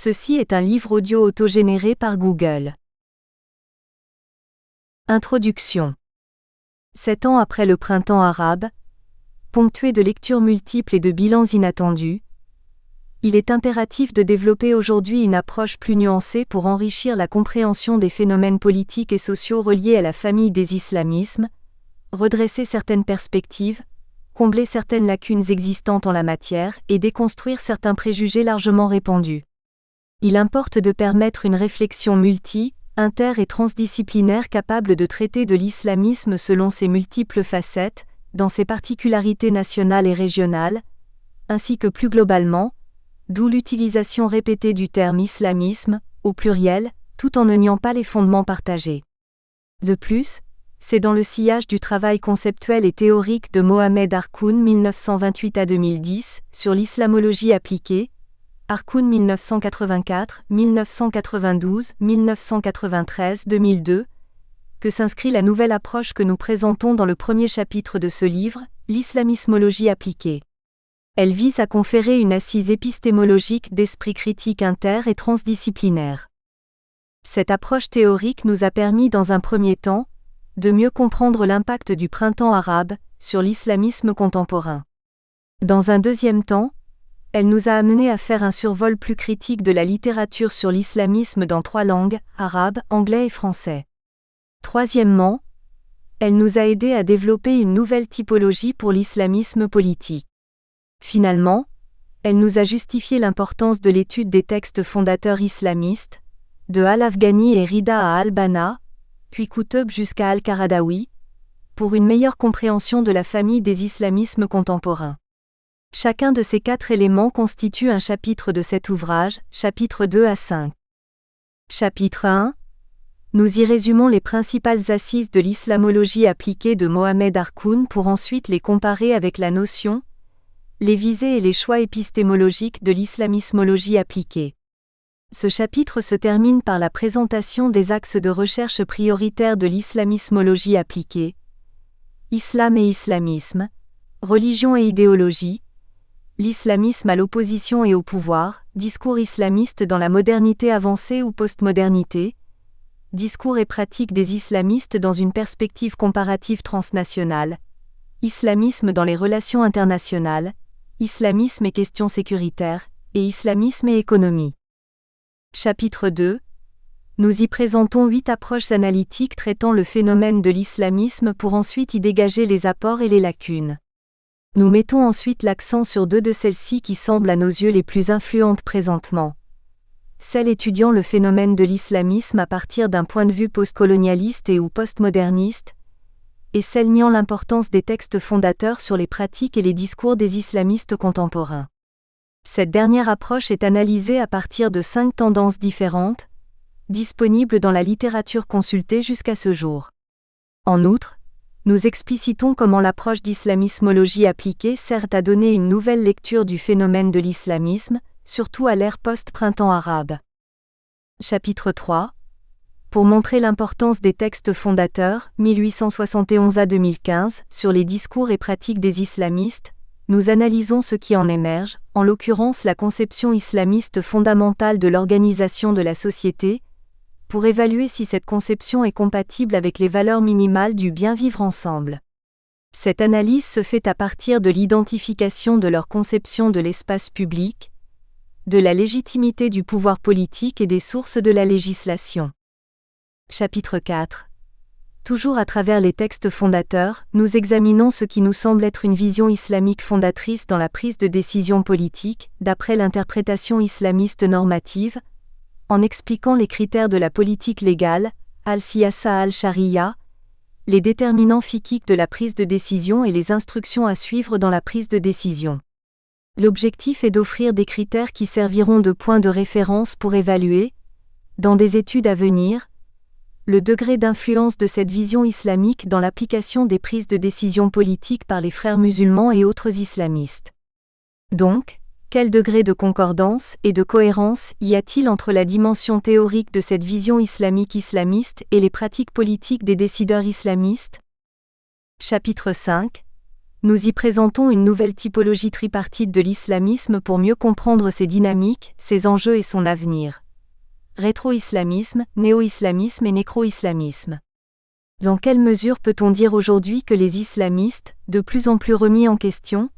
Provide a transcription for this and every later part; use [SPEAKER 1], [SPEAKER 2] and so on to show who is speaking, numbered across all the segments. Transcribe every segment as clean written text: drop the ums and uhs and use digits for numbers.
[SPEAKER 1] Ceci est un livre audio autogénéré par Google. Introduction. 7 ans après le printemps arabe, ponctué de lectures multiples et de bilans inattendus, il est impératif de développer aujourd'hui une approche plus nuancée pour enrichir la compréhension des phénomènes politiques et sociaux reliés à la famille des islamismes, redresser certaines perspectives, combler certaines lacunes existantes en la matière et déconstruire certains préjugés largement répandus. Il importe de permettre une réflexion inter- et transdisciplinaire capable de traiter de l'islamisme selon ses multiples facettes, dans ses particularités nationales et régionales, ainsi que plus globalement, d'où l'utilisation répétée du terme islamisme, au pluriel, tout en ne niant pas les fondements partagés. De plus, c'est dans le sillage du travail conceptuel et théorique de Mohamed Harkoun 1928 à 2010 sur l'islamologie appliquée, Harkoun 1984, 1992, 1993, 2002, que s'inscrit la nouvelle approche que nous présentons dans le premier chapitre de ce livre, l'islamismologie appliquée. Elle vise à conférer une assise épistémologique d'esprit critique inter- et transdisciplinaire. Cette approche théorique nous a permis dans un premier temps, de mieux comprendre l'impact du printemps arabe sur l'islamisme contemporain. Dans un deuxième temps, elle nous a amené à faire un survol plus critique de la littérature sur l'islamisme dans 3 langues, arabe, anglais et français. Troisièmement, elle nous a aidé à développer une nouvelle typologie pour l'islamisme politique. Finalement, elle nous a justifié l'importance de l'étude des textes fondateurs islamistes, de Al-Afghani et Rida à Al-Banna, puis Qutb jusqu'à Al-Qaradawi, pour une meilleure compréhension de la famille des islamismes contemporains. Chacun de ces 4 éléments constitue un chapitre de cet ouvrage, chapitres 2 à 5. Chapitre 1. Nous y résumons les principales assises de l'islamologie appliquée de Mohamed Harkoun pour ensuite les comparer avec la notion, les visées et les choix épistémologiques de l'islamismologie appliquée. Ce chapitre se termine par la présentation des axes de recherche prioritaires de l'islamismologie appliquée, islam et islamisme, religion et idéologie, l'islamisme à l'opposition et au pouvoir, discours islamiste dans la modernité avancée ou postmodernité, discours et pratiques des islamistes dans une perspective comparative transnationale, islamisme dans les relations internationales, islamisme et questions sécuritaires, et islamisme et économie. Chapitre 2. Nous y présentons 8 approches analytiques traitant le phénomène de l'islamisme pour ensuite y dégager les apports et les lacunes. Nous mettons ensuite l'accent sur 2 de celles-ci qui semblent à nos yeux les plus influentes présentement. Celle étudiant le phénomène de l'islamisme à partir d'un point de vue postcolonialiste et ou postmoderniste, et celle niant l'importance des textes fondateurs sur les pratiques et les discours des islamistes contemporains. Cette dernière approche est analysée à partir de 5 tendances différentes, disponibles dans la littérature consultée jusqu'à ce jour. En outre, nous explicitons comment l'approche d'islamismologie appliquée sert à donner une nouvelle lecture du phénomène de l'islamisme, surtout à l'ère post-printemps arabe. Chapitre 3. Pour montrer l'importance des textes fondateurs, 1871 à 2015, sur les discours et pratiques des islamistes, nous analysons ce qui en émerge, en l'occurrence la conception islamiste fondamentale de l'organisation de la société, pour évaluer si cette conception est compatible avec les valeurs minimales du bien vivre ensemble. Cette analyse se fait à partir de l'identification de leur conception de l'espace public, de la légitimité du pouvoir politique et des sources de la législation. Chapitre 4. Toujours à travers les textes fondateurs, nous examinons ce qui nous semble être une vision islamique fondatrice dans la prise de décision politique, d'après l'interprétation islamiste normative, en expliquant les critères de la politique légale, al-siyasa al-sharia, les déterminants fiqhiques de la prise de décision et les instructions à suivre dans la prise de décision. L'objectif est d'offrir des critères qui serviront de point de référence pour évaluer, dans des études à venir, le degré d'influence de cette vision islamique dans l'application des prises de décision politiques par les frères musulmans et autres islamistes. Donc, quel degré de concordance et de cohérence y a-t-il entre la dimension théorique de cette vision islamique islamiste et les pratiques politiques des décideurs islamistes ? Chapitre 5. Nous y présentons une nouvelle typologie tripartite de l'islamisme pour mieux comprendre ses dynamiques, ses enjeux et son avenir. Rétro-islamisme, néo-islamisme et nécro-islamisme. Dans quelle mesure peut-on dire aujourd'hui que les islamistes, de plus en plus remis en question,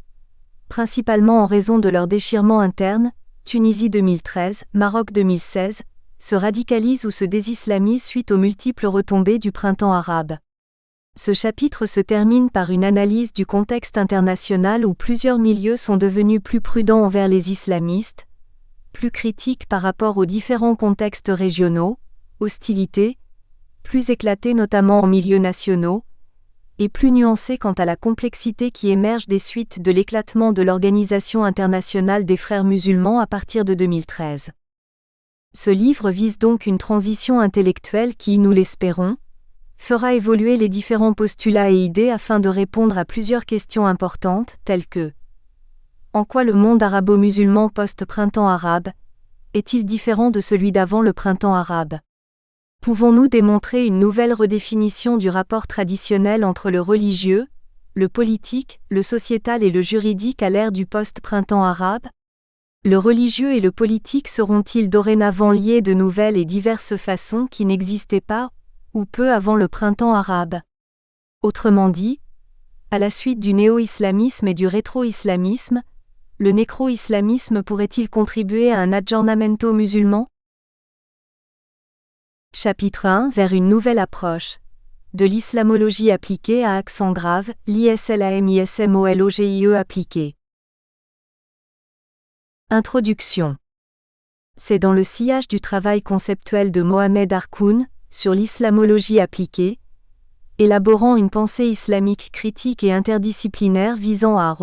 [SPEAKER 1] principalement en raison de leur déchirement interne, Tunisie 2013, Maroc 2016, se radicalisent ou se désislamisent suite aux multiples retombées du printemps arabe? Ce chapitre se termine par une analyse du contexte international où plusieurs milieux sont devenus plus prudents envers les islamistes, plus critiques par rapport aux différents contextes régionaux, hostilités, plus éclatés notamment en milieux nationaux, et plus nuancés quant à la complexité qui émerge des suites de l'éclatement de l'Organisation internationale des frères musulmans à partir de 2013. Ce livre vise donc une transition intellectuelle qui, nous l'espérons, fera évoluer les différents postulats et idées afin de répondre à plusieurs questions importantes, telles que: en quoi le monde arabo-musulman post-printemps arabe est-il différent de celui d'avant le printemps arabe? Pouvons-nous démontrer une nouvelle redéfinition du rapport traditionnel entre le religieux, le politique, le sociétal et le juridique à l'ère du post-printemps arabe? Le religieux et le politique seront-ils dorénavant liés de nouvelles et diverses façons qui n'existaient pas ou peu avant le printemps arabe? Autrement dit, à la suite du néo-islamisme et du rétro-islamisme, le nécro-islamisme pourrait-il contribuer à un aggiornamento musulman? Chapitre 1 vers une nouvelle approche. De l'islamologie appliquée à accent grave, l'ISLAMISMOLOGIE appliquée. Introduction. C'est dans le sillage du travail conceptuel de Mohamed Harkoun, sur l'islamologie appliquée, élaborant une pensée islamique critique et interdisciplinaire visant à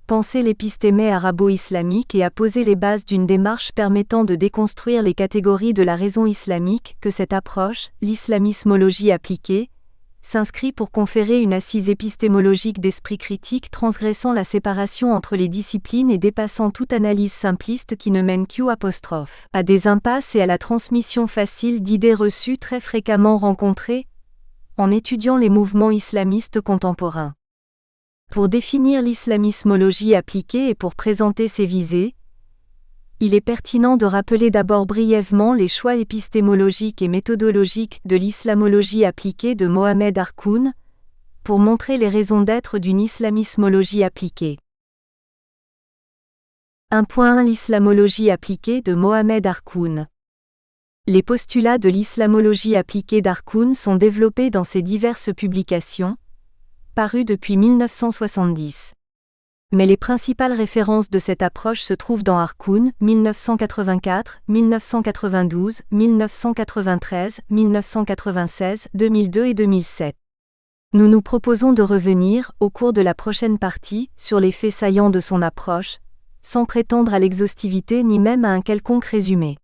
[SPEAKER 1] penser l'épistémé arabo-islamique et à poser les bases d'une démarche permettant de déconstruire les catégories de la raison islamique que cette approche, l'islamismologie appliquée, s'inscrit pour conférer une assise épistémologique d'esprit critique transgressant la séparation entre les disciplines et dépassant toute analyse simpliste qui ne mène à des impasses et à la transmission facile d'idées reçues très fréquemment rencontrées en étudiant les mouvements islamistes contemporains. Pour définir l'islamismologie appliquée et pour présenter ses visées, il est pertinent de rappeler d'abord brièvement les choix épistémologiques et méthodologiques de l'islamologie appliquée de Mohamed Harkoun, pour montrer les raisons d'être d'une islamismologie appliquée. 1.1 L'islamologie appliquée de Mohamed Harkoun. Les postulats de l'islamologie appliquée d'Harkoun sont développés dans ses diverses publications, parues depuis 1970. Mais les principales références de cette approche se trouvent dans Harkoun, 1984, 1992, 1993, 1996, 2002 et 2007. Nous nous proposons de revenir, au cours de la prochaine partie, sur les faits saillants de son approche, sans prétendre à l'exhaustivité ni même à un quelconque résumé.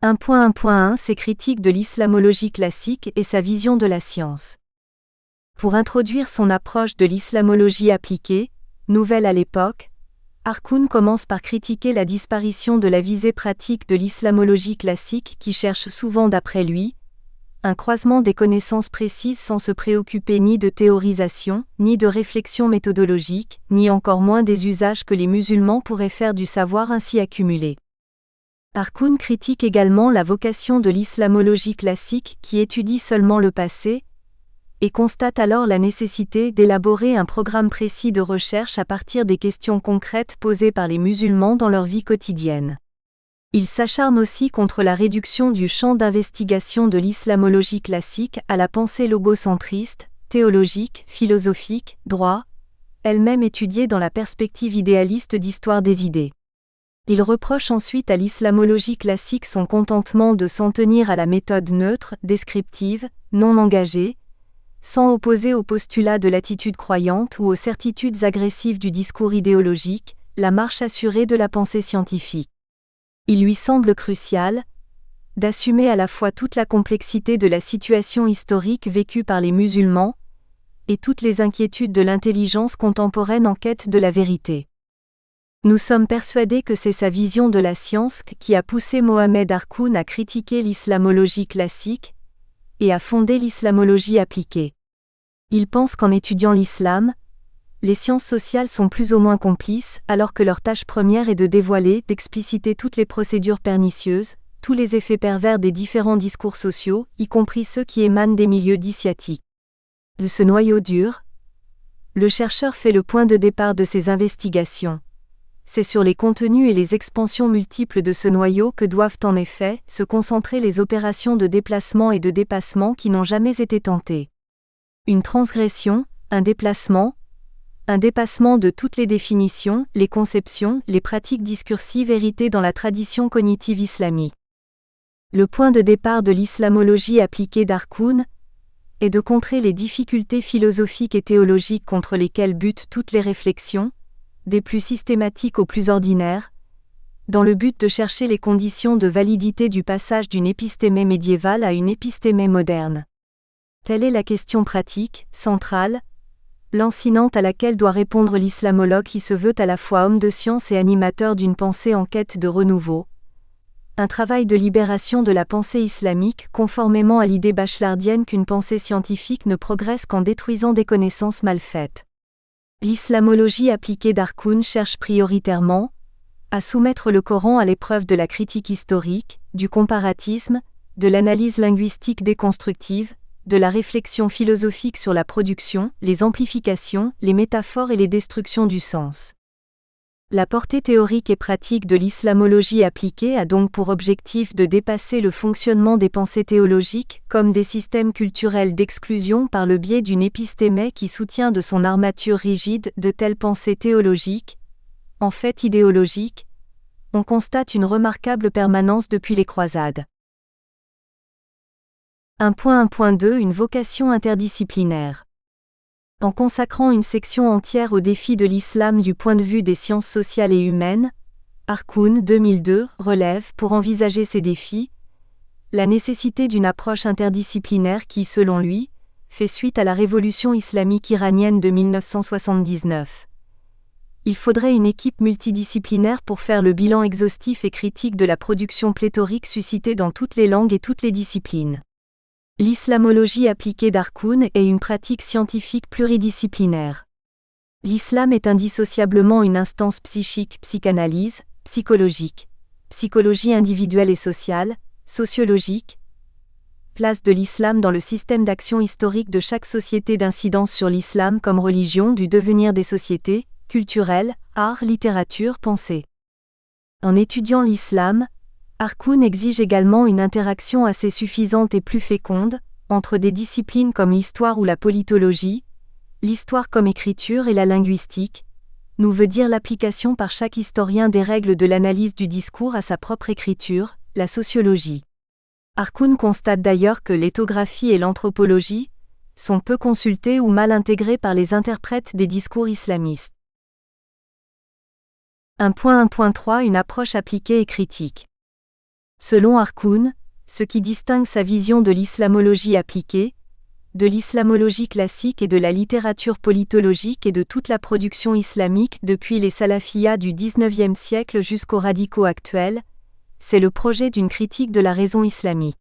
[SPEAKER 1] 1.1.1 Ses critiques de l'islamologie classique et sa vision de la science. Pour introduire son approche de l'islamologie appliquée, nouvelle à l'époque, Harkoun commence par critiquer la disparition de la visée pratique de l'islamologie classique qui cherche souvent d'après lui, un croisement des connaissances précises sans se préoccuper ni de théorisation, ni de réflexion méthodologique, ni encore moins des usages que les musulmans pourraient faire du savoir ainsi accumulé. Harkoun critique également la vocation de l'islamologie classique qui étudie seulement le passé, et constate alors la nécessité d'élaborer un programme précis de recherche à partir des questions concrètes posées par les musulmans dans leur vie quotidienne. Il s'acharne aussi contre la réduction du champ d'investigation de l'islamologie classique à la pensée logocentriste, théologique, philosophique, droit, elle-même étudiée dans la perspective idéaliste d'histoire des idées. Il reproche ensuite à l'islamologie classique son contentement de s'en tenir à la méthode neutre, descriptive, non engagée, sans opposer au postulat de l'attitude croyante ou aux certitudes agressives du discours idéologique, la marche assurée de la pensée scientifique. Il lui semble crucial d'assumer à la fois toute la complexité de la situation historique vécue par les musulmans et toutes les inquiétudes de l'intelligence contemporaine en quête de la vérité. Nous sommes persuadés que c'est sa vision de la science qui a poussé Mohamed Harkoun à critiquer l'islamologie classique et à fonder l'islamologie appliquée. Ils pensent qu'en étudiant l'islam, les sciences sociales sont plus ou moins complices, alors que leur tâche première est de dévoiler, d'expliciter toutes les procédures pernicieuses, tous les effets pervers des différents discours sociaux, y compris ceux qui émanent des milieux initiatiques. De ce noyau dur, le chercheur fait le point de départ de ses investigations. C'est sur les contenus et les expansions multiples de ce noyau que doivent en effet se concentrer les opérations de déplacement et de dépassement qui n'ont jamais été tentées. Une transgression, un dépassement de toutes les définitions, les conceptions, les pratiques discursives héritées dans la tradition cognitive islamique. Le point de départ de l'islamologie appliquée d'Harkoun est de contrer les difficultés philosophiques et théologiques contre lesquelles butent toutes les réflexions, des plus systématiques aux plus ordinaires, dans le but de chercher les conditions de validité du passage d'une épistémée médiévale à une épistémée moderne. Telle est la question pratique, centrale, lancinante à laquelle doit répondre l'islamologue qui se veut à la fois homme de science et animateur d'une pensée en quête de renouveau. Un travail de libération de la pensée islamique conformément à l'idée bachelardienne qu'une pensée scientifique ne progresse qu'en détruisant des connaissances mal faites. L'islamologie appliquée d'Harkoun cherche prioritairement à soumettre le Coran à l'épreuve de la critique historique, du comparatisme, de l'analyse linguistique déconstructive, de la réflexion philosophique sur la production, les amplifications, les métaphores et les destructions du sens. La portée théorique et pratique de l'islamologie appliquée a donc pour objectif de dépasser le fonctionnement des pensées théologiques comme des systèmes culturels d'exclusion par le biais d'une épistémée qui soutient de son armature rigide de telles pensées théologiques, en fait idéologiques. On constate une remarquable permanence depuis les croisades. 1.1.2 Une vocation interdisciplinaire. En consacrant une section entière aux défis de l'islam du point de vue des sciences sociales et humaines, Harkoun 2002 relève, pour envisager ces défis, la nécessité d'une approche interdisciplinaire qui, selon lui, fait suite à la révolution islamique iranienne de 1979. Il faudrait une équipe multidisciplinaire pour faire le bilan exhaustif et critique de la production pléthorique suscitée dans toutes les langues et toutes les disciplines. L'islamologie appliquée d'Harkoun est une pratique scientifique pluridisciplinaire. L'islam est indissociablement une instance psychique, psychanalyse, psychologique, psychologie individuelle et sociale, sociologique. Place de l'islam dans le système d'action historique de chaque société, d'incidence sur l'islam comme religion du devenir des sociétés, culturelles, art, littérature, pensée. En étudiant l'islam, Harkoun exige également une interaction assez suffisante et plus féconde, entre des disciplines comme l'histoire ou la politologie, l'histoire comme écriture et la linguistique, nous veut dire l'application par chaque historien des règles de l'analyse du discours à sa propre écriture, la sociologie. Harkoun constate d'ailleurs que l'éthographie et l'anthropologie sont peu consultées ou mal intégrées par les interprètes des discours islamistes. 1.1.3 Une approche appliquée et critique. Selon Harkoun, ce qui distingue sa vision de l'islamologie appliquée, de l'islamologie classique et de la littérature politologique et de toute la production islamique depuis les salafiyas du XIXe siècle jusqu'aux radicaux actuels, c'est le projet d'une critique de la raison islamique.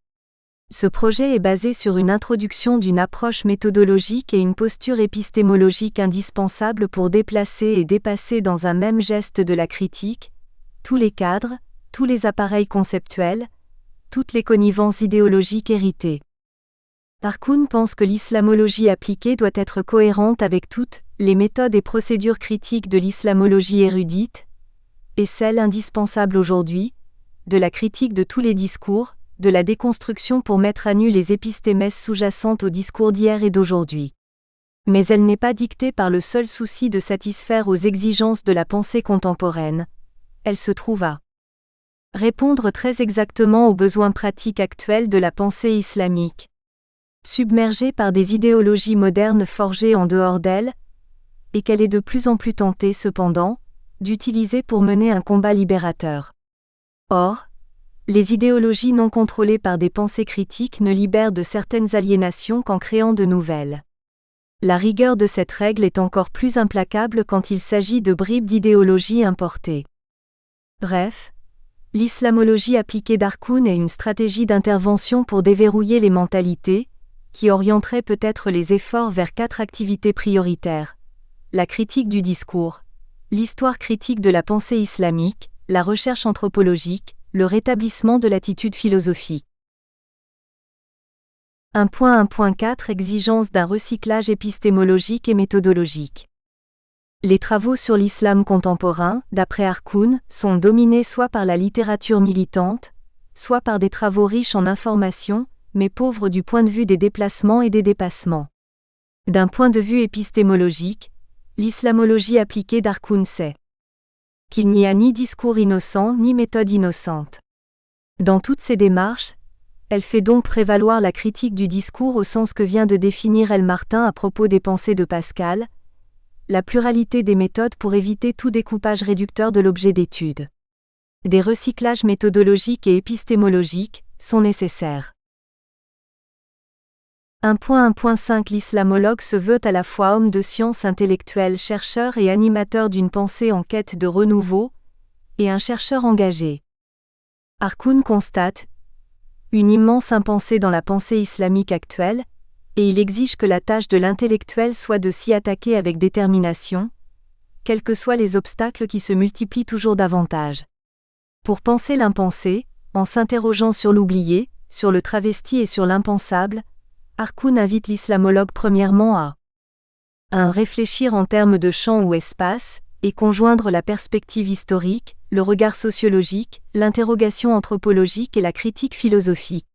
[SPEAKER 1] Ce projet est basé sur une introduction d'une approche méthodologique et une posture épistémologique indispensable pour déplacer et dépasser dans un même geste de la critique tous les cadres, tous les appareils conceptuels, toutes les connivences idéologiques héritées. Harkoun pense que l'islamologie appliquée doit être cohérente avec toutes les méthodes et procédures critiques de l'islamologie érudite, et celles indispensables aujourd'hui, de la critique de tous les discours, de la déconstruction pour mettre à nu les épistémèses sous-jacentes aux discours d'hier et d'aujourd'hui. Mais elle n'est pas dictée par le seul souci de satisfaire aux exigences de la pensée contemporaine. Elle se trouve à répondre très exactement aux besoins pratiques actuels de la pensée islamique. Submergée par des idéologies modernes forgées en dehors d'elle, et qu'elle est de plus en plus tentée cependant, d'utiliser pour mener un combat libérateur. Or, les idéologies non contrôlées par des pensées critiques ne libèrent de certaines aliénations qu'en créant de nouvelles. La rigueur de cette règle est encore plus implacable quand il s'agit de bribes d'idéologie importées. Bref, l'islamologie appliquée d'Harkoun est une stratégie d'intervention pour déverrouiller les mentalités, qui orienterait peut-être les efforts vers 4 activités prioritaires. La critique du discours, l'histoire critique de la pensée islamique, la recherche anthropologique, le rétablissement de l'attitude philosophique. 1.1.4 Exigence d'un recyclage épistémologique et méthodologique. Les travaux sur l'islam contemporain, d'après Harkoun, sont dominés soit par la littérature militante, soit par des travaux riches en informations, mais pauvres du point de vue des déplacements et des dépassements. D'un point de vue épistémologique, l'islamologie appliquée d'Harkoun sait qu'il n'y a ni discours innocent ni méthode innocente. Dans toutes ces démarches, elle fait donc prévaloir la critique du discours au sens que vient de définir L. Martin à propos des pensées de Pascal, la pluralité des méthodes pour éviter tout découpage réducteur de l'objet d'étude. Des recyclages méthodologiques et épistémologiques sont nécessaires. 1.1.5 L'islamologue se veut à la fois homme de science intellectuel, chercheur et animateur d'une pensée en quête de renouveau, et un chercheur engagé. Harkoun constate une immense impensée dans la pensée islamique actuelle, et il exige que la tâche de l'intellectuel soit de s'y attaquer avec détermination, quels que soient les obstacles qui se multiplient toujours davantage. Pour penser l'impensé, en s'interrogeant sur l'oublié, sur le travesti et sur l'impensable, Harkoun invite l'islamologue premièrement à 1. Réfléchir en termes de champ ou espace, et conjoindre la perspective historique, le regard sociologique, l'interrogation anthropologique et la critique philosophique.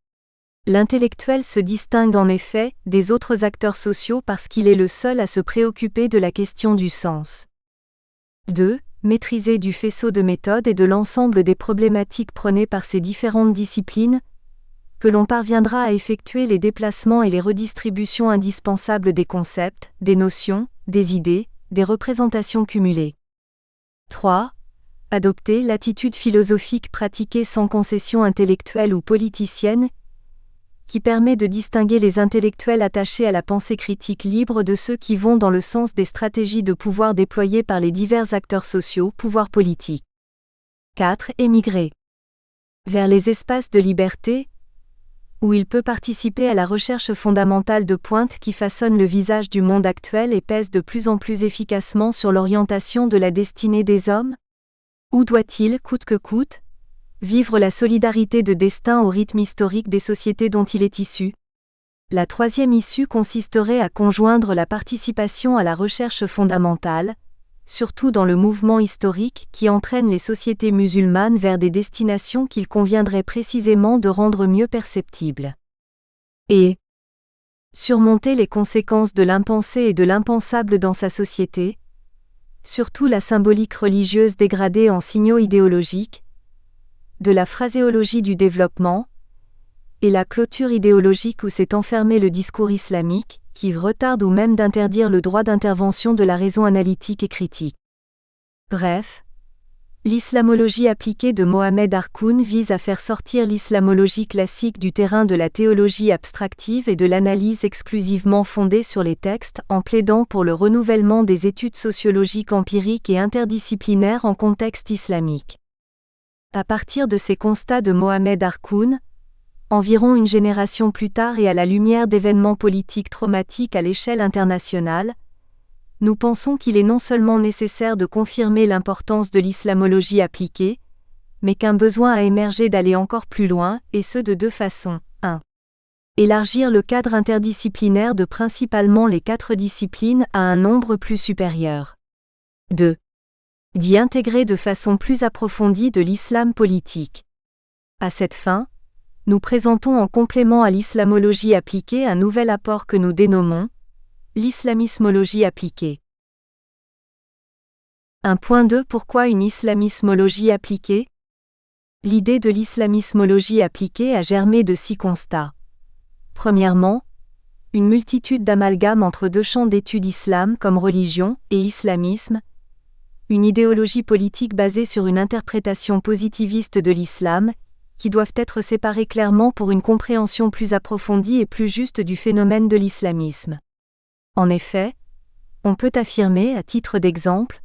[SPEAKER 1] L'intellectuel se distingue en effet des autres acteurs sociaux parce qu'il est le seul à se préoccuper de la question du sens. 2. Maîtriser du faisceau de méthodes et de l'ensemble des problématiques prônées par ces différentes disciplines, que l'on parviendra à effectuer les déplacements et les redistributions indispensables des concepts, des notions, des idées, des représentations cumulées. 3. Adopter l'attitude philosophique pratiquée sans concession intellectuelle ou politicienne, qui permet de distinguer les intellectuels attachés à la pensée critique libre de ceux qui vont dans le sens des stratégies de pouvoir déployées par les divers acteurs sociaux, pouvoirs politiques. 4. Émigrer vers les espaces de liberté, où il peut participer à la recherche fondamentale de pointe qui façonne le visage du monde actuel et pèse de plus en plus efficacement sur l'orientation de la destinée des hommes? Où doit-il, coûte que coûte, vivre la solidarité de destin au rythme historique des sociétés dont il est issu? La troisième issue consisterait à conjoindre la participation à la recherche fondamentale, surtout dans le mouvement historique qui entraîne les sociétés musulmanes vers des destinations qu'il conviendrait précisément de rendre mieux perceptibles. Et surmonter les conséquences de l'impensé et de l'impensable dans sa société, surtout la symbolique religieuse dégradée en signaux idéologiques, de la phraséologie du développement, et la clôture idéologique où s'est enfermé le discours islamique, qui retarde ou même d'interdire le droit d'intervention de la raison analytique et critique. Bref, l'islamologie appliquée de Mohamed Harkoun vise à faire sortir l'islamologie classique du terrain de la théologie abstractive et de l'analyse exclusivement fondée sur les textes en plaidant pour le renouvellement des études sociologiques empiriques et interdisciplinaires en contexte islamique. À partir de ces constats de Mohamed Harkoun, environ une génération plus tard et à la lumière d'événements politiques traumatiques à l'échelle internationale, nous pensons qu'il est non seulement nécessaire de confirmer l'importance de l'islamologie appliquée, mais qu'un besoin a émergé d'aller encore plus loin, et ce de deux façons. 1. Élargir le cadre interdisciplinaire de principalement les 4 disciplines à un nombre plus supérieur. 2. D'y intégrer de façon plus approfondie de l'islam politique. À cette fin, nous présentons en complément à l'islamologie appliquée un nouvel apport que nous dénommons l'islamismologie appliquée. 1.2 Pourquoi une islamismologie appliquée? L'idée de l'islamismologie appliquée a germé de 6 constats. Premièrement, une multitude d'amalgames entre 2 champs d'études islam comme religion et islamisme, une idéologie politique basée sur une interprétation positiviste de l'islam, qui doivent être séparés clairement pour une compréhension plus approfondie et plus juste du phénomène de l'islamisme. En effet, on peut affirmer, à titre d'exemple,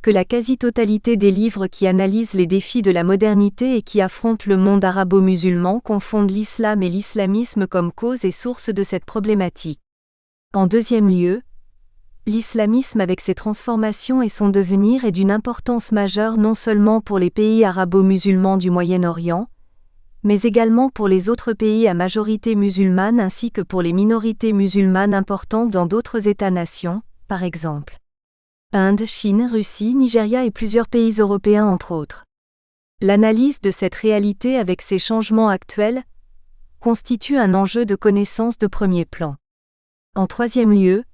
[SPEAKER 1] que la quasi-totalité des livres qui analysent les défis de la modernité et qui affrontent le monde arabo-musulman confondent l'islam et l'islamisme comme cause et source de cette problématique. En deuxième lieu, l'islamisme avec ses transformations et son devenir est d'une importance majeure non seulement pour les pays arabo-musulmans du Moyen-Orient, mais également pour les autres pays à majorité musulmane ainsi que pour les minorités musulmanes importantes dans d'autres États-nations, par exemple Inde, Chine, Russie, Nigeria et plusieurs pays européens entre autres. L'analyse de cette réalité avec ses changements actuels constitue un enjeu de connaissance de premier plan. En troisième lieu,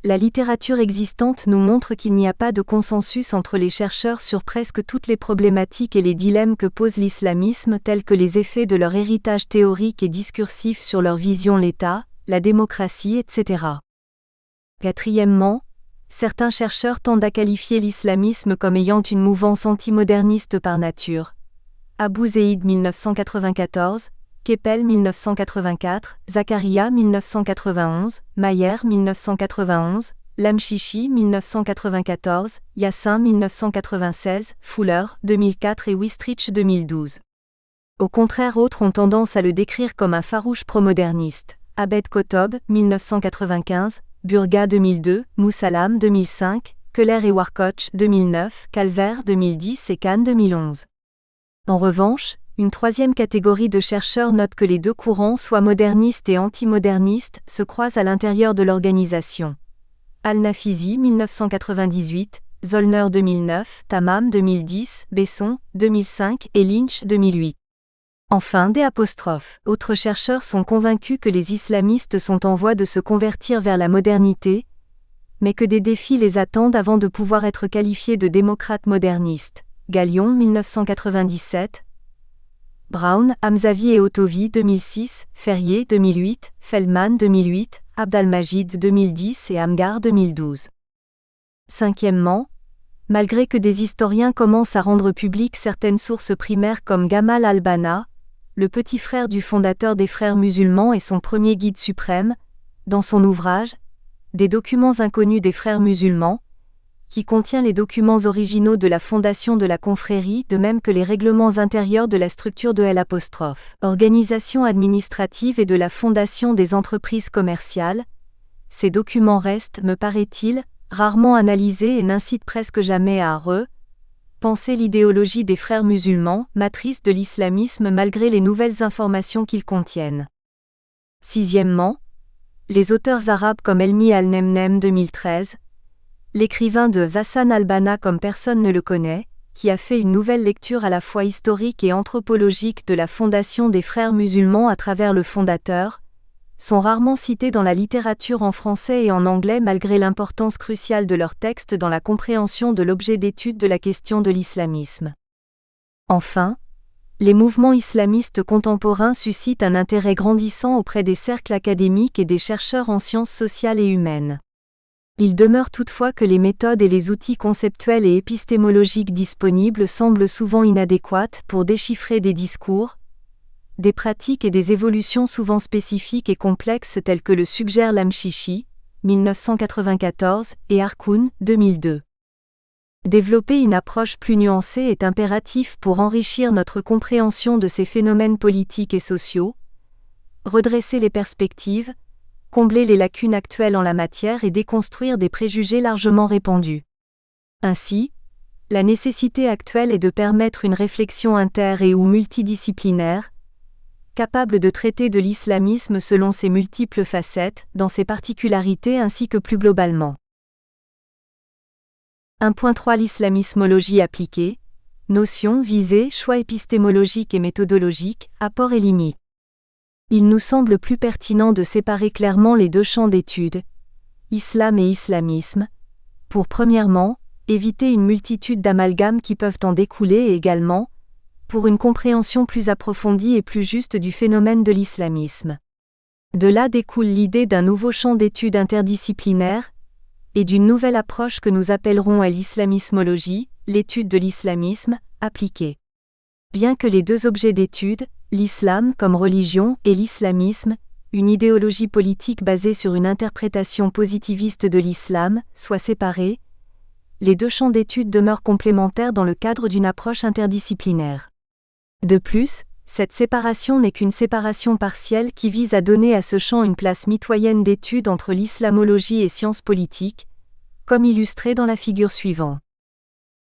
[SPEAKER 1] la littérature existante nous montre qu'il n'y a pas de consensus entre les chercheurs sur presque toutes les problématiques et les dilemmes que pose l'islamisme tels que les effets de leur héritage théorique et discursif sur leur vision l'État, la démocratie, etc. Quatrièmement, certains chercheurs tendent à qualifier l'islamisme comme ayant une mouvance antimoderniste par nature. Abou Zeid 1994, Keppel 1984, Zakaria 1991, Mayer 1991, Lamchichi 1994, Yassin 1996, Fuller 2004 et Wistrich 2012. Au contraire, autres ont tendance à le décrire comme un farouche promoderniste. Abed Kotob 1995, Burga 2002, Moussalam 2005, Keller et Warkoch 2009, Calvert 2010 et Kahn 2011. En revanche, une troisième catégorie de chercheurs note que les deux courants, soit modernistes et antimodernistes, se croisent à l'intérieur de l'organisation. Al-Nafizi 1998, Zollner 2009, Tamam 2010, Besson 2005 et Lynch 2008. Enfin, des apostrophes. Autres chercheurs sont convaincus que les islamistes sont en voie de se convertir vers la modernité, mais que des défis les attendent avant de pouvoir être qualifiés de démocrates modernistes. Gallion 1997, Brown, Hamzavi et Otovi 2006, Ferrier 2008, Feldman 2008, Abdalmajid 2010 et Amgar 2012. Cinquièmement, malgré que des historiens commencent à rendre publiques certaines sources primaires comme Gamal al-Banna, le petit frère du fondateur des Frères musulmans et son premier guide suprême, dans son ouvrage « Des documents inconnus des Frères musulmans », qui contient les documents originaux de la fondation de la confrérie de même que les règlements intérieurs de la structure de l'organisation administrative et de la fondation des entreprises commerciales, ces documents restent, me paraît-il, rarement analysés et n'incitent presque jamais à penser l'idéologie des Frères musulmans, matrice de l'islamisme malgré les nouvelles informations qu'ils contiennent. Sixièmement, les auteurs arabes comme Elmi al-Nemnem 2013, l'écrivain de Hassan al-Banna comme personne ne le connaît, qui a fait une nouvelle lecture à la fois historique et anthropologique de la fondation des Frères musulmans à travers le fondateur, sont rarement cités dans la littérature en français et en anglais malgré l'importance cruciale de leurs textes dans la compréhension de l'objet d'étude de la question de l'islamisme. Enfin, les mouvements islamistes contemporains suscitent un intérêt grandissant auprès des cercles académiques et des chercheurs en sciences sociales et humaines. Il demeure toutefois que les méthodes et les outils conceptuels et épistémologiques disponibles semblent souvent inadéquates pour déchiffrer des discours, des pratiques et des évolutions souvent spécifiques et complexes telles que le suggère Lamchichi, 1994, et Harkoun, 2002. Développer une approche plus nuancée est impératif pour enrichir notre compréhension de ces phénomènes politiques et sociaux, redresser les perspectives, combler les lacunes actuelles en la matière et déconstruire des préjugés largement répandus. Ainsi, la nécessité actuelle est de permettre une réflexion inter- et ou multidisciplinaire, capable de traiter de l'islamisme selon ses multiples facettes, dans ses particularités ainsi que plus globalement. 1.3 L'islamismologie appliquée, notions, visées, choix épistémologiques et méthodologiques, apports et limites. Il nous semble plus pertinent de séparer clairement les deux champs d'étude, islam et islamisme, pour premièrement, éviter une multitude d'amalgames qui peuvent en découler et également, pour une compréhension plus approfondie et plus juste du phénomène de l'islamisme. De là découle l'idée d'un nouveau champ d'étude interdisciplinaire, et d'une nouvelle approche que nous appellerons l'islamismologie, l'étude de l'islamisme, appliquée. Bien que les deux objets d'étude, l'islam comme religion et l'islamisme, une idéologie politique basée sur une interprétation positiviste de l'islam, soient séparés, les deux champs d'études demeurent complémentaires dans le cadre d'une approche interdisciplinaire. De plus, cette séparation n'est qu'une séparation partielle qui vise à donner à ce champ une place mitoyenne d'étude entre l'islamologie et sciences politiques, comme illustré dans la figure suivante.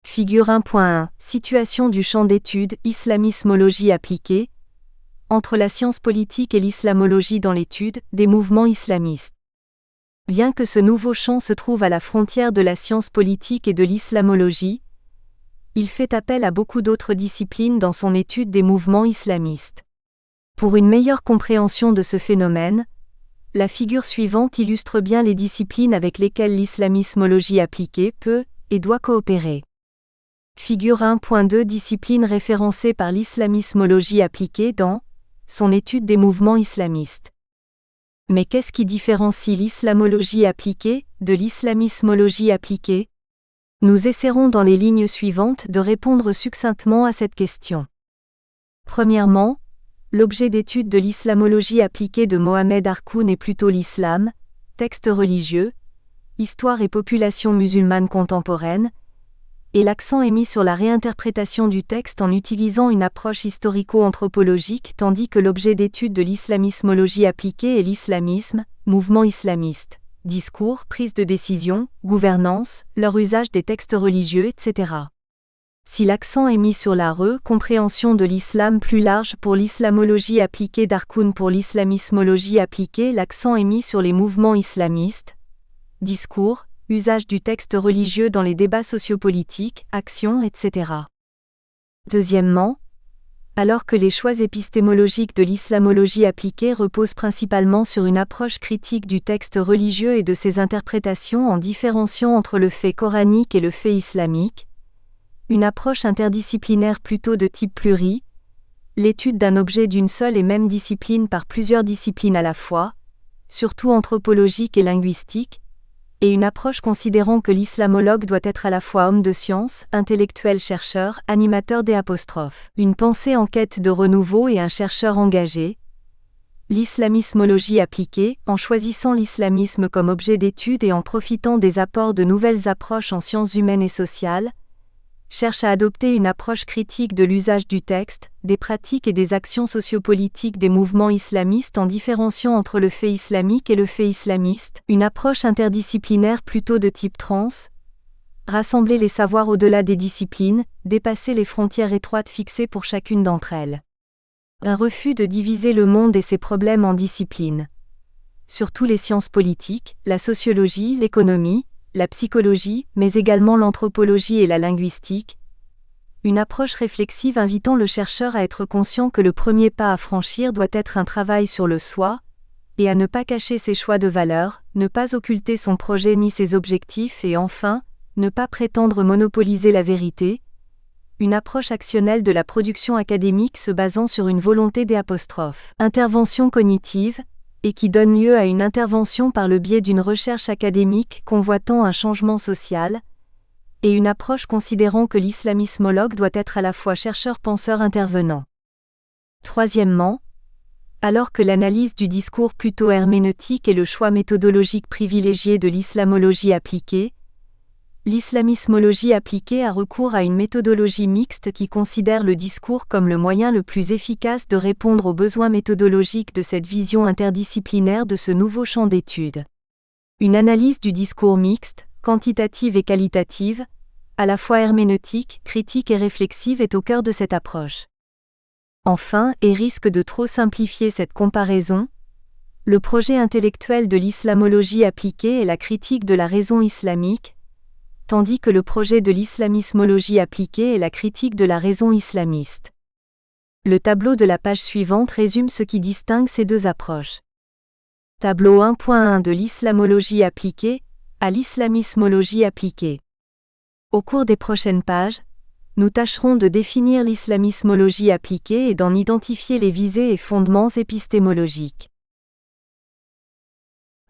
[SPEAKER 1] Figure 1.1 Situation du champ d'étude islamismologie appliquée, entre la science politique et l'islamologie dans l'étude des mouvements islamistes. Bien que ce nouveau champ se trouve à la frontière de la science politique et de l'islamologie, il fait appel à beaucoup d'autres disciplines dans son étude des mouvements islamistes. Pour une meilleure compréhension de ce phénomène, la figure suivante illustre bien les disciplines avec lesquelles l'islamismologie appliquée peut et doit coopérer. Figure 1.2 Discipline référencée par l'islamismologie appliquée dans son étude des mouvements islamistes. Mais qu'est-ce qui différencie l'islamologie appliquée de l'islamismologie appliquée ? Nous essaierons dans les lignes suivantes de répondre succinctement à cette question. Premièrement, l'objet d'étude de l'islamologie appliquée de Mohamed Harkoun est plutôt l'islam, texte religieux, histoire et population musulmane contemporaine, et l'accent est mis sur la réinterprétation du texte en utilisant une approche historico-anthropologique tandis que l'objet d'étude de l'islamismologie appliquée est l'islamisme, mouvement islamiste, discours, prise de décision, gouvernance, leur usage des textes religieux, etc. Si l'accent est mis sur la compréhension de l'islam plus large pour l'islamologie appliquée d'Harkoun pour l'islamismologie appliquée, l'accent est mis sur les mouvements islamistes, discours, usage du texte religieux dans les débats sociopolitiques, actions, etc. Deuxièmement, alors que les choix épistémologiques de l'islamologie appliquée reposent principalement sur une approche critique du texte religieux et de ses interprétations en différenciant entre le fait coranique et le fait islamique, une approche interdisciplinaire plutôt de type l'étude d'un objet d'une seule et même discipline par plusieurs disciplines à la fois, surtout anthropologique et linguistique, et une approche considérant que l'islamologue doit être à la fois homme de science, intellectuel chercheur, animateur des apostrophes, une pensée en quête de renouveau et un chercheur engagé. L'islamismologie appliquée, en choisissant l'islamisme comme objet d'étude et en profitant des apports de nouvelles approches en sciences humaines et sociales, cherche à adopter une approche critique de l'usage du texte, des pratiques et des actions sociopolitiques des mouvements islamistes en différenciant entre le fait islamique et le fait islamiste, une approche interdisciplinaire plutôt de type rassembler les savoirs au-delà des disciplines, dépasser les frontières étroites fixées pour chacune d'entre elles. Un refus de diviser le monde et ses problèmes en disciplines. Surtout les sciences politiques, la sociologie, l'économie, la psychologie, mais également l'anthropologie et la linguistique, une approche réflexive invitant le chercheur à être conscient que le premier pas à franchir doit être un travail sur le soi, et à ne pas cacher ses choix de valeurs, ne pas occulter son projet ni ses objectifs et enfin, ne pas prétendre monopoliser la vérité, une approche actionnelle de la production académique se basant sur une volonté des intervention cognitive, et qui donne lieu à une intervention par le biais d'une recherche académique convoitant un changement social, et une approche considérant que l'islamismologue doit être à la fois chercheur-penseur intervenant. Troisièmement, alors que l'analyse du discours plutôt herméneutique est le choix méthodologique privilégié de l'islamologie appliquée, l'islamismologie appliquée a recours à une méthodologie mixte qui considère le discours comme le moyen le plus efficace de répondre aux besoins méthodologiques de cette vision interdisciplinaire de ce nouveau champ d'étude. Une analyse du discours mixte, quantitative et qualitative, à la fois herméneutique, critique et réflexive est au cœur de cette approche. Enfin, et risque de trop simplifier cette comparaison, le projet intellectuel de l'islamologie appliquée est la critique de la raison islamique, tandis que le projet de l'islamismologie appliquée est la critique de la raison islamiste. Le tableau de la page suivante résume ce qui distingue ces deux approches. Tableau 1.1 de l'islamologie appliquée à l'islamismologie appliquée. Au cours des prochaines pages, nous tâcherons de définir l'islamismologie appliquée et d'en identifier les visées et fondements épistémologiques.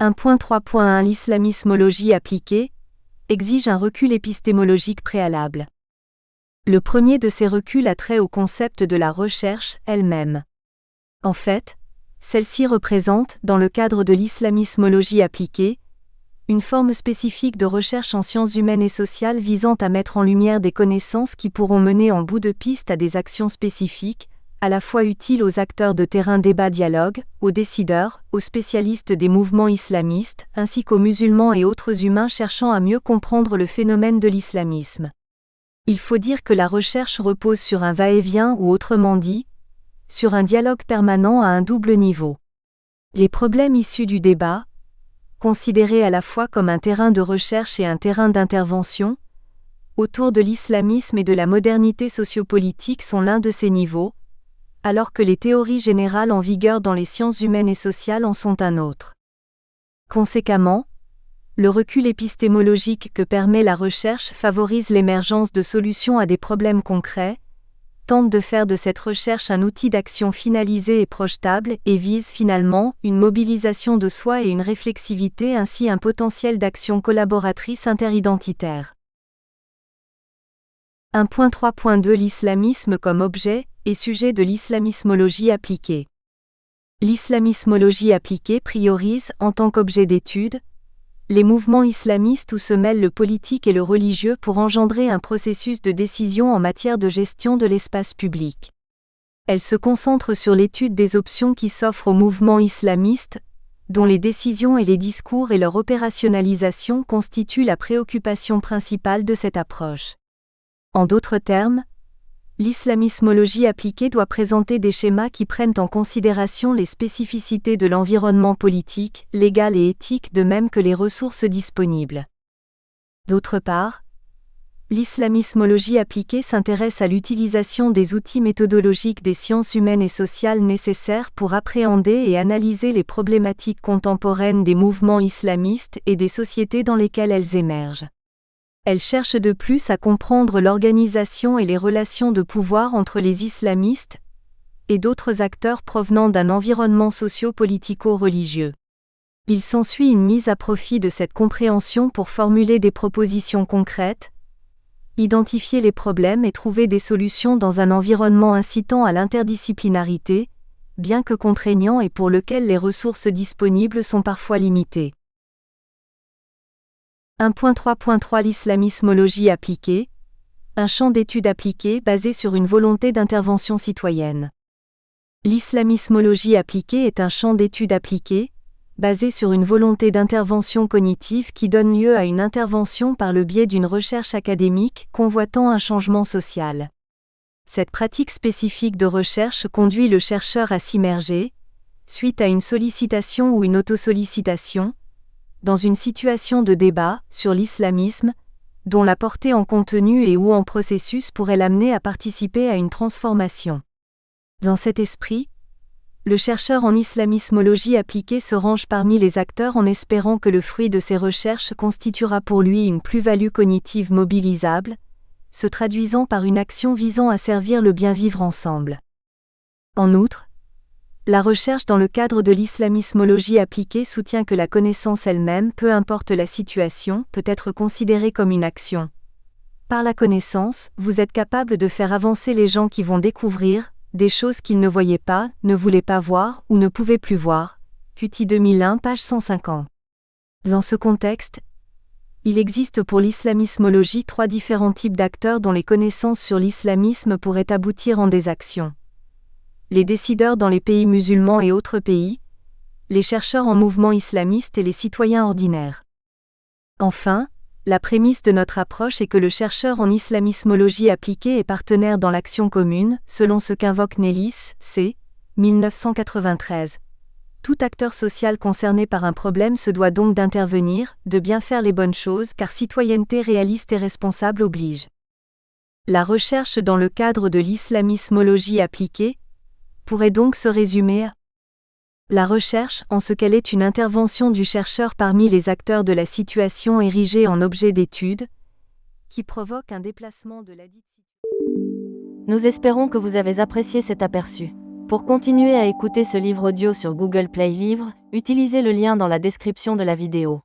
[SPEAKER 1] 1.3.1 L'islamismologie appliquée exige un recul épistémologique préalable. Le premier de ces reculs a trait au concept de la recherche elle-même. En fait, celle-ci représente, dans le cadre de l'islamismologie appliquée, une forme spécifique de recherche en sciences humaines et sociales visant à mettre en lumière des connaissances qui pourront mener en bout de piste à des actions spécifiques, à la fois utiles aux acteurs de terrain débat-dialogue, aux décideurs, aux spécialistes des mouvements islamistes, ainsi qu'aux musulmans et autres humains cherchant à mieux comprendre le phénomène de l'islamisme. Il faut dire que la recherche repose sur un va-et-vient ou autrement dit, sur un dialogue permanent à un double niveau. Les problèmes issus du débat, considérés à la fois comme un terrain de recherche et un terrain d'intervention, autour de l'islamisme et de la modernité sociopolitique sont l'un de ces niveaux, alors que les théories générales en vigueur dans les sciences humaines et sociales en sont un autre. Conséquemment, le recul épistémologique que permet la recherche favorise l'émergence de solutions à des problèmes concrets, tente de faire de cette recherche un outil d'action finalisé et projetable et vise finalement une mobilisation de soi et une réflexivité ainsi un potentiel d'action collaboratrice interidentitaire. 1.3.2 L'islamisme comme objet et sujet de l'islamismologie appliquée. L'islamismologie appliquée priorise, en tant qu'objet d'étude, les mouvements islamistes où se mêlent le politique et le religieux pour engendrer un processus de décision en matière de gestion de l'espace public. Elle se concentre sur l'étude des options qui s'offrent aux mouvements islamistes, dont les décisions et les discours et leur opérationnalisation constituent la préoccupation principale de cette approche. En d'autres termes, l'islamismologie appliquée doit présenter des schémas qui prennent en considération les spécificités de l'environnement politique, légal et éthique de même que les ressources disponibles. D'autre part, l'islamismologie appliquée s'intéresse à l'utilisation des outils méthodologiques des sciences humaines et sociales nécessaires pour appréhender et analyser les problématiques contemporaines des mouvements islamistes et des sociétés dans lesquelles elles émergent. Elle cherche de plus à comprendre l'organisation et les relations de pouvoir entre les islamistes et d'autres acteurs provenant d'un environnement socio-politico-religieux. Il s'ensuit une mise à profit de cette compréhension pour formuler des propositions concrètes, identifier les problèmes et trouver des solutions dans un environnement incitant à l'interdisciplinarité, bien que contraignant et pour lequel les ressources disponibles sont parfois limitées. 1.3.3 L'islamismologie appliquée, un champ d'étude appliqué basé sur une volonté d'intervention citoyenne. L'islamismologie appliquée est un champ d'étude appliqué, basé sur une volonté d'intervention cognitive qui donne lieu à une intervention par le biais d'une recherche académique convoitant un changement social. Cette pratique spécifique de recherche conduit le chercheur à s'immerger, suite à une sollicitation ou une autosollicitation, dans une situation de débat sur l'islamisme, dont la portée en contenu et ou en processus pourrait l'amener à participer à une transformation. Dans cet esprit, le chercheur en islamismologie appliquée se range parmi les acteurs en espérant que le fruit de ses recherches constituera pour lui une plus-value cognitive mobilisable, se traduisant par une action visant à servir le bien vivre ensemble. En outre, la recherche dans le cadre de l'islamismologie appliquée soutient que la connaissance elle-même, peu importe la situation, peut être considérée comme une action. Par la connaissance, vous êtes capable de faire avancer les gens qui vont découvrir des choses qu'ils ne voyaient pas, ne voulaient pas voir ou ne pouvaient plus voir. QT 2001, page 150. Dans ce contexte, il existe pour l'islamismologie 3 différents types d'acteurs dont les connaissances sur l'islamisme pourraient aboutir en des actions. Les décideurs dans les pays musulmans et autres pays, les chercheurs en mouvement islamiste et les citoyens ordinaires. Enfin, la prémisse de notre approche est que le chercheur en islamismologie appliquée est partenaire dans l'action commune, selon ce qu'invoque Nellis, c. 1993. Tout acteur social concerné par un problème se doit donc d'intervenir, de bien faire les bonnes choses car citoyenneté réaliste et responsable oblige. La recherche dans le cadre de l'islamismologie appliquée pourrait donc se résumer à la recherche en ce qu'elle est une intervention du chercheur parmi les acteurs de la situation érigée en objet d'étude, qui provoque un déplacement de ladite situation.
[SPEAKER 2] Nous espérons que vous avez apprécié cet aperçu. Pour continuer à écouter ce livre audio sur Google Play Livres, utilisez le lien dans la description de la vidéo.